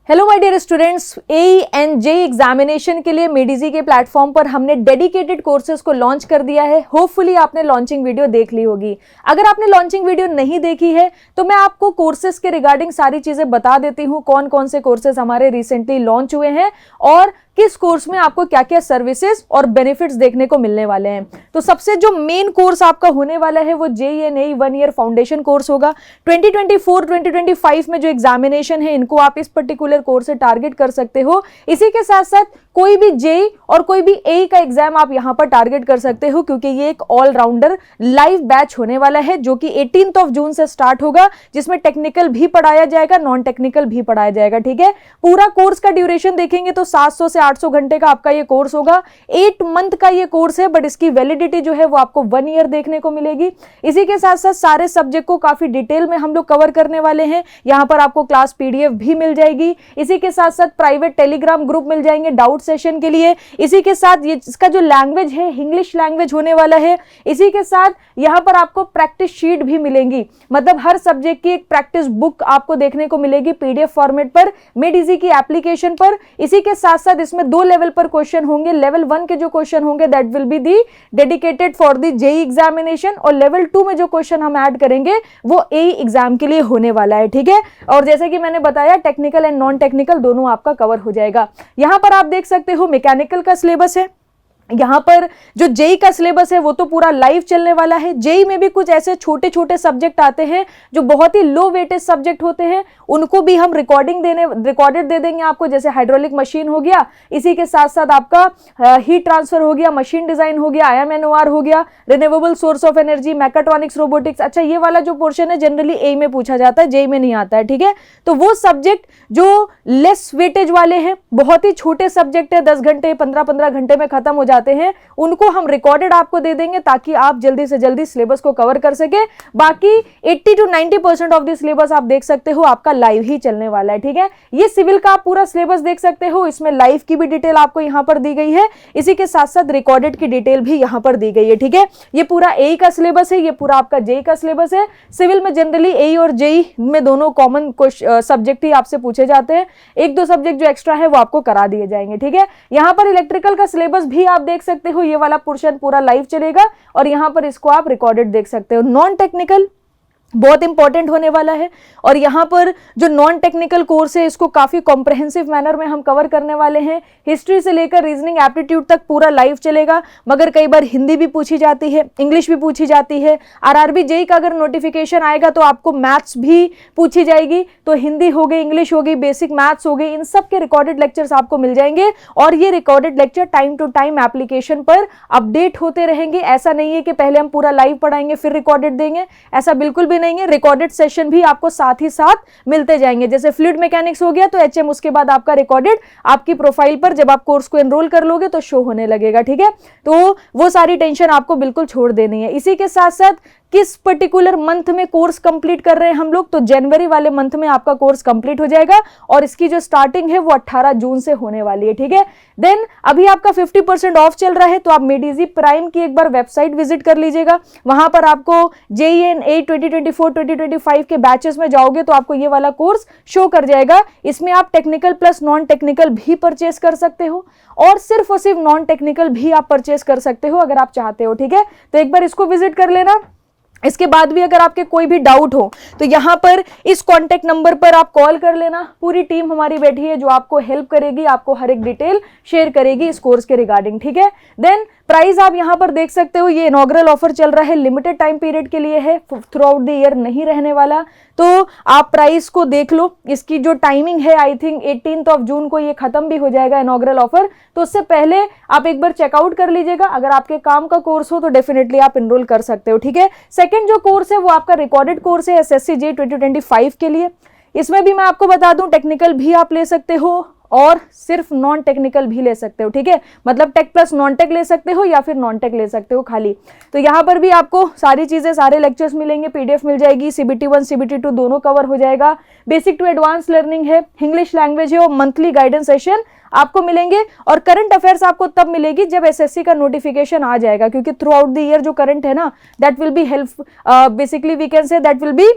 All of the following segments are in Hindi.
Hello my dear students, AE and JE examination के लिए मेडिजी के प्लेटफॉर्म पर हमने डेडिकेटेड कोर्सेज को लॉन्च कर दिया है। होपफुली आपने लॉन्चिंग वीडियो देख ली होगी। अगर आपने लॉन्चिंग वीडियो नहीं देखी है तो मैं आपको कोर्सेज के रिगार्डिंग सारी चीजें बता देती हूँ, कौन कौन से कोर्सेज हमारे रिसेंटली लॉन्च हुए हैं और किस कोर्स में आपको क्या क्या सर्विसेज और बेनिफिट्स देखने को मिलने वाले हैं। तो सबसे जो मेन कोर्स आपका होने वाला है वो JEE 1 ईयर फाउंडेशन कोर्स होगा। 2024-2025 में जो एग्जामिनेशन है इनको आप इस पर्टिकुलर कोर्स से टारगेट कर सकते हो। इसी के साथ साथ कोई भी JEE और कोई भी AE का एग्जाम आप यहां पर टारगेट कर सकते हो, क्योंकि ये एक ऑलराउंडर लाइव बैच होने वाला है जो कि 18 जून से स्टार्ट होगा, जिसमें टेक्निकल भी पढ़ाया जाएगा, नॉन टेक्निकल भी पढ़ाया जाएगा। ठीक है, पूरा कोर्स का ड्यूरेशन देखेंगे तो 700 से 800 घंटे का आपका ये कोर्स होगा। 8 मंथ का ये कोर्स है, बट इसकी वैलिडिटी जो है वो आपको 1 ईयर देखने को मिलेगी। इसी के साथ साथ सारे सब्जेक्ट को काफी डिटेल में हम लोग कवर करने वाले हैं। यहां पर आपको क्लास PDF भी मिल जाएगी। इसी के साथ साथ प्राइवेट टेलीग्राम ग्रुप मिल जाएंगे डाउट सेशन के लिए। इसी के साथ ये इसका जो लैंग्वेज है इंग्लिश लैंग्वेज होने वाला है। इसी के साथ यहां पर आपको प्रैक्टिस शीट भी मिलेंगी, मतलब हर सब्जेक्ट की एक प्रैक्टिस बुक आपको देखने को मिलेगी PDF फॉर्मेट पर मेडिजी की एप्लीकेशन पर। इसी के साथ साथ इसमें 2 लेवल पर क्वेश्चन होंगे। लेवल 1 के जो क्वेश्चन होंगे that will be the dedicated for the JEE examination, और लेवल 2 में जो क्वेश्चन हम ऐड करेंगे वो AE एग्जाम के लिए होने वाला है। ठीक है, और जैसे कि मैंने बताया टेक्निकल एंड नॉन टेक्निकल दोनों आपका कवर हो जाएगा। यहां पर आप देख सकते हो मैकेनिकल का सिलेबस है। यहां पर जो JEE का सिलेबस है वो तो पूरा लाइव चलने वाला है। JEE में भी कुछ ऐसे छोटे छोटे सब्जेक्ट आते हैं जो बहुत ही लो वेटेज सब्जेक्ट होते हैं, उनको भी हम रिकॉर्डेड दे देंगे आपको, जैसे हाइड्रोलिक मशीन हो गया। इसी के साथ साथ आपका हीट ट्रांसफर हो गया, मशीन डिजाइन हो गया, IMNOR हो गया, renewable source of energy, mechatronics, robotics. अच्छा, ये वाला जो पोर्शन है जनरली AE में पूछा जाता है, JEE में नहीं आता है। ठीक है, तो वो सब्जेक्ट जो लेस वेटेज वाले हैं, बहुत ही छोटे सब्जेक्ट है, 10 घंटे 15-15 घंटे में खत्म हो जाते हैं, उनको हम रिकॉर्डेड आपको दे देंगे ताकि आप जल्दी से जल्दी सिलेबस को कवर कर सके। बाकी 80 to 90% ऑफ द सिलेबस आप देख सकते हो आपका लाइव ही चलने वाला है। ठीक है, ये सिविल का आप पूरा सिलेबस देख सकते हो, इसमें लाइव की भी डिटेल आपको यहां पर दी गई है। इसी के साथ साथ रिकॉर्डेड की डिटेल भी यहां पर दी गई है। ठीक है, ये पूरा AE का सिलेबस है, ये पूरा आपका JEE का सिलेबस है। सिविल में जनरली AE और JEE में दोनों कॉमन सब्जेक्ट ही आपसे पूछे जाते हैं, 1-2 सब्जेक्ट जो एक्स्ट्रा है वो आपको करा दिए जाएंगे। ठीक है, यहां पर इलेक्ट्रिकल का सिलेबस भी आप देख सकते हो, ये वाला पोर्शन पूरा लाइव चलेगा और यहां पर इसको आप रिकॉर्डेड देख सकते हो। नॉन टेक्निकल बहुत इंपॉर्टेंट होने वाला है, और यहां पर जो नॉन टेक्निकल कोर्स है इसको काफी कॉम्प्रहेंसिव मैनर में हम कवर करने वाले हैं। हिस्ट्री से लेकर रीजनिंग एप्टीट्यूड तक पूरा लाइव चलेगा, मगर कई बार हिंदी भी पूछी जाती है, इंग्लिश भी पूछी जाती है। RRB JEE का अगर नोटिफिकेशन आएगा तो आपको मैथ्स भी पूछी जाएगी, तो हिंदी हो गई, इंग्लिश हो गई, बेसिक मैथ्स हो गई, इन सब के रिकॉर्डेड लेक्चर्स आपको मिल जाएंगे। और ये recorded lecture time to time application पर अपडेट होते रहेंगे। ऐसा नहीं है कि पहले हम पूरा लाइव पढ़ाएंगे फिर रिकॉर्डेड देंगे, ऐसा बिल्कुल भी नहीं है। रिकॉर्डेड सेशन भी आपको साथ ही साथ मिलते जाएंगे। जैसे फ्लूइड मैकेनिक्स हो गया तो HM, उसके बाद आपका रिकॉर्डेड आपकी प्रोफाइल पर जब आप कोर्स को एनरोल कर लोगे तो शो होने लगेगा। ठीक है, तो वो सारी टेंशन आपको बिल्कुल छोड़ देनी है। इसी के साथ साथ किस पर्टिकुलर मंथ में कोर्स कंप्लीट कर रहे हैं हम लोग, तो जनवरी वाले मंथ में आपका कोर्स कंप्लीट हो जाएगा और इसकी जो स्टार्टिंग है वो 18 जून से होने वाली है। ठीक है, देन अभी आपका 50% ऑफ चल रहा है, तो आप मेडिजी प्राइम की एक बार वेबसाइट विजिट कर लीजिएगा। वहां पर आपको JEE and AE 2024-2025 के बैचेस में जाओगे तो आपको ये वाला कोर्स शो कर जाएगा। इसमें आप टेक्निकल प्लस नॉन टेक्निकल भी परचेस कर सकते हो, और सिर्फ नॉन टेक्निकल भी आप परचेस कर सकते हो अगर आप चाहते हो। ठीक है, तो एक बार इसको विजिट कर लेना। इसके बाद भी अगर आपके कोई भी डाउट हो तो यहां पर इस कॉन्टेक्ट नंबर पर आप कॉल कर लेना। पूरी टीम हमारी बैठी है जो आपको हेल्प करेगी, आपको हर एक डिटेल शेयर करेगी इस कोर्स के रिगार्डिंग। ठीक है, देन प्राइस आप यहां पर देख सकते हो, ये इनॉग्रल ऑफर चल रहा है, लिमिटेड टाइम पीरियड के लिए है, थ्रू आउट द ईयर नहीं रहने वाला। तो आप प्राइस को देख लो, इसकी जो टाइमिंग है आई थिंक 18 जून को ये खत्म भी हो जाएगा इनॉग्रल ऑफर, तो उससे पहले आप एक बार चेकआउट कर लीजिएगा। अगर आपके काम का कोर्स हो तो डेफिनेटली आप एनरोल कर सकते हो। ठीक है, सेकंड जो कोर्स है वो आपका रिकॉर्डेड कोर्स है SSC JEE 2025 के लिए। इसमें भी मैं आपको बता दूं टेक्निकल भी आप ले सकते हो और सिर्फ नॉन टेक्निकल भी ले सकते हो। ठीक है, मतलब टेक प्लस नॉन टेक ले सकते हो या फिर नॉन टेक ले सकते हो खाली। तो यहाँ पर भी आपको सारी चीजें, सारे लेक्चर्स मिलेंगे, PDF मिल जाएगी, CBT 1 CBT 2 दोनों कवर हो जाएगा। बेसिक टू एडवांस लर्निंग है, इंग्लिश लैंग्वेज है, और मंथली गाइडेंस सेशन आपको मिलेंगे। और करंट अफेयर्स आपको तब मिलेगी जब SSC का नोटिफिकेशन आ जाएगा, क्योंकि थ्रू आउट द ईयर जो करंट है ना that will be help, basically we can say that will be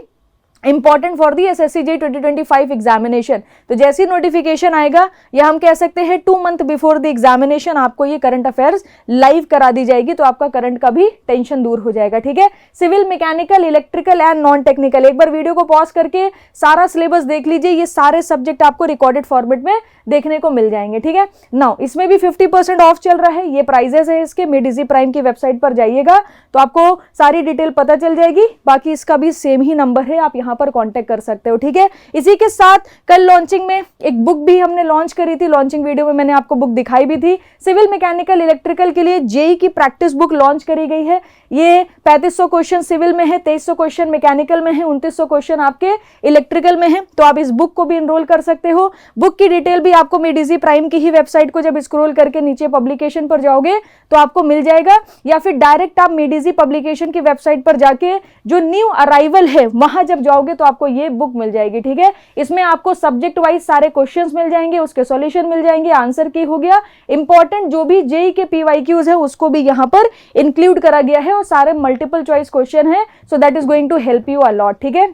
important for the SSC JEE 2025 examination. तो जैसी नोटिफिकेशन आएगा या हम कह सकते हैं 2 मंथ बिफोर द एग्जामिनेशन आपको ये करंट अफेयर्स लाइव करा दी जाएगी, तो आपका करंट का भी टेंशन दूर हो जाएगा। ठीक है, civil, mechanical, electrical and non technical, एक बार वीडियो को पॉज करके सारा सिलेबस देख लीजिए, ये सारे सब्जेक्ट आपको रिकॉर्डेड फॉर्मेट में देखने को मिल जाएंगे। ठीक है, नाउ इसमें भी 50% ऑफ चल रहा है, ये प्राइजेस है इसके। मेडिजी प्राइम की वेबसाइट पर जाइएगा तो आपको सारी डिटेल पता चल जाएगी, बाकी इसका भी सेम ही नंबर है, आप यहाँ पर कांटेक्ट कर सकते हो। ठीक है, इसी के साथ कल लॉन्चिंग में एक बुक भी हमने लॉन्च करी थी, लॉन्चिंग वीडियो में मैंने आपको बुक दिखाई भी थी। सिविल, मैकेनिकल, इलेक्ट्रिकल के लिए जेई की प्रैक्टिस बुक लॉन्च करी गई है। ये 3500 क्वेश्चन सिविल में है, 2300 क्वेश्चन मैकेनिकल में है, 2900 क्वेश्चन आपके इलेक्ट्रिकल में है, तो आप इस बुक को भी एनरोल कर सकते हो। बुक की डिटेल भी आपको मेडिजी प्राइम की ही वेबसाइट को जब स्क्रॉल करके नीचे पब्लिकेशन पर जाओगे तो आपको मिल जाएगा, या फिर डायरेक्ट आप मेडिजी पब्लिकेशन की वेबसाइट पर जाके जो न्यू अराइवल है वहां जब जाओगे तो आपको ये बुक मिल जाएगी। ठीक है, इसमें आपको सब्जेक्ट वाइज सारे क्वेश्चंस मिल जाएंगे, उसके सॉल्यूशन मिल जाएंगे, आंसर की हो गया, इंपॉर्टेंट जो भी जेई के PYQs है उसको भी यहां पर इंक्लूड करा गया है, और सारे मल्टीपल चॉइस क्वेश्चन है, so that is going to help you a lot. ठीक है,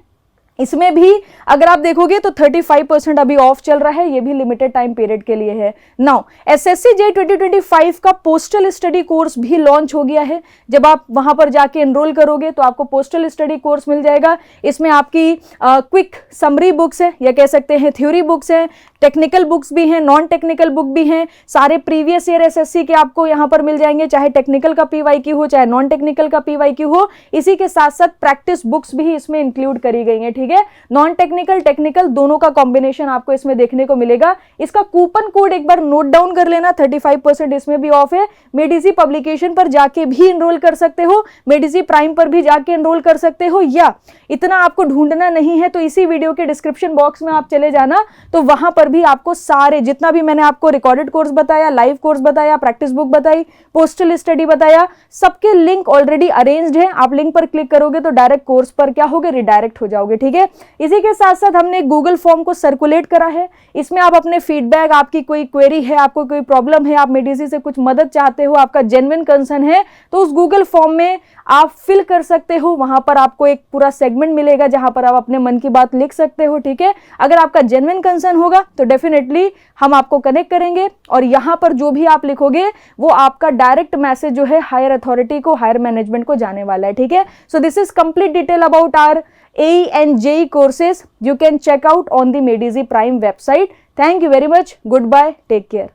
इसमें भी अगर आप देखोगे तो 35% अभी ऑफ चल रहा है, ये भी लिमिटेड टाइम पीरियड के लिए है। नाउ SSC JEE 2025 का पोस्टल स्टडी कोर्स भी लॉन्च हो गया है। जब आप वहां पर जाके एनरोल करोगे तो आपको पोस्टल स्टडी कोर्स मिल जाएगा। इसमें आपकी क्विक समरी बुक्स है, या कह सकते हैं थ्योरी बुक्स हैं, टेक्निकल बुक्स भी हैं, नॉन टेक्निकल बुक भी हैं, सारे प्रीवियस ईयर SSC के आपको यहाँ पर मिल जाएंगे, चाहे टेक्निकल का PYQ हो चाहे नॉन टेक्निकल का PYQ हो। इसी के साथ साथ प्रैक्टिस बुक्स भी इसमें इंक्लूड करी गई हैं। ठीक है, नॉन टेक्निकल टेक्निकल दोनों का कॉम्बिनेशन आपको इसमें देखने को मिलेगा। इसका कूपन कोड एक बार नोट डाउन कर लेना, 35% इसमें भी ऑफ है। मेडिजी पब्लिकेशन पर जाके भी एनरोल कर सकते हो, मेडिजी प्राइम पर भी जाके एनरोल कर सकते हो, या इतना आपको ढूंढना नहीं है तो इसी वीडियो के डिस्क्रिप्शन बॉक्स में आप चले जाना, तो वहां पर भी आपको सारे जितना भी मैंने आपको रिकॉर्डेड कोर्स बताया, लाइव कोर्स बताया, प्रैक्टिस बुक बताई, पोस्टल स्टडी बताया, सबके लिंक ऑलरेडी अरेंज्ड है। आप लिंक पर क्लिक करोगे तो डायरेक्ट कोर्स पर क्या होगे, रिडायरेक्ट हो जाओगे। ठीक है, इसी के साथ साथ हमने गूगल फॉर्म को सर्कुलेट करा है, इसमें आप अपने फीडबैक, आपकी कोई क्वेरी है, आपको कोई प्रॉब्लम है, आप मेडिजी से कुछ मदद चाहते हो, आपका जेन्युइन कंसर्न है, तो उस गूगल फॉर्म में आप फिल कर सकते हो। वहां पर आपको एक पूरा सेगमेंट मिलेगा जहां पर आप अपने मन की बात लिख सकते हो। ठीक है, अगर आपका जेन्युइन कंसर्न होगा तो डेफिनेटली हम आपको कनेक्ट करेंगे, और यहां पर जो भी आप लिखोगे वो आपका डायरेक्ट मैसेज जो है हायर अथॉरिटी को, हायर मैनेजमेंट को जाने वाला है। ठीक है, so this is complete detail about our AE and JEE courses. You can check out on the Medizi Prime website. Thank you very much. Goodbye. Take care.